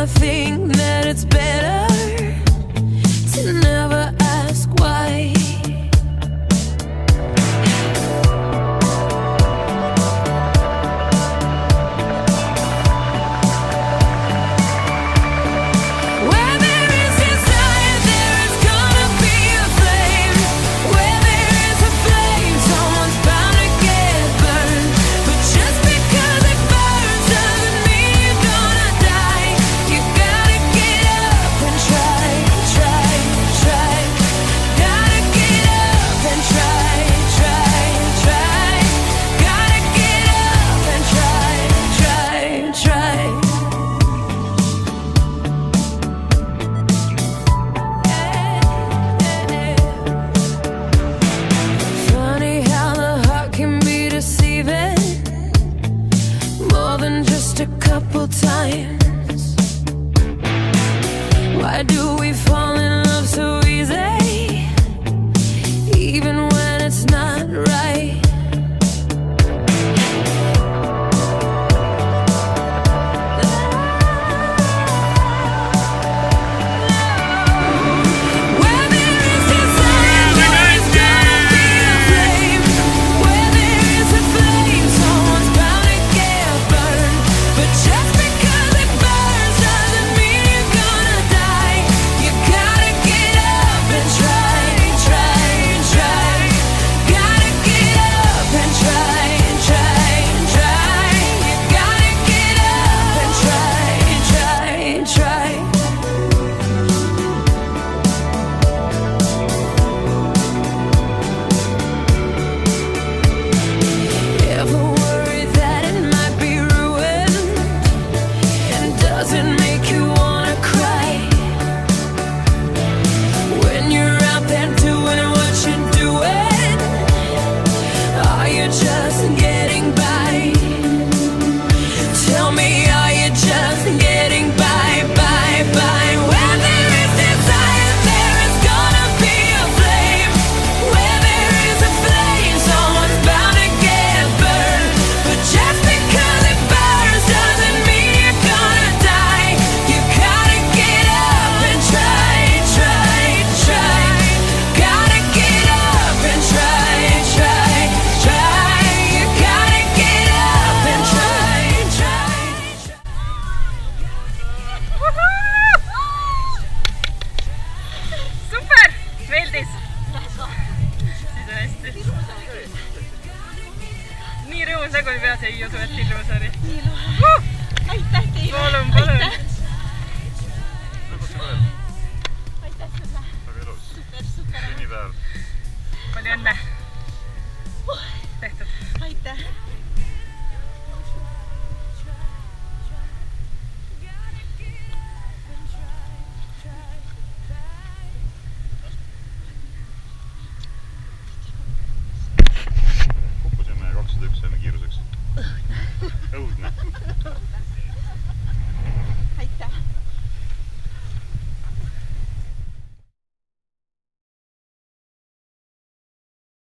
I think that it's better to never ask why. Where there is desire, there is gonna be a flame. Where there is a flame, someone's bound to get burned. But just because it burns doesn't mean you're gonna die. You gotta get up and try, try, try. Gotta get up and try, try, try. Gotta get up and try, try, try. Funny how the heart can be deceiving, more than just a couple times. Why do we fall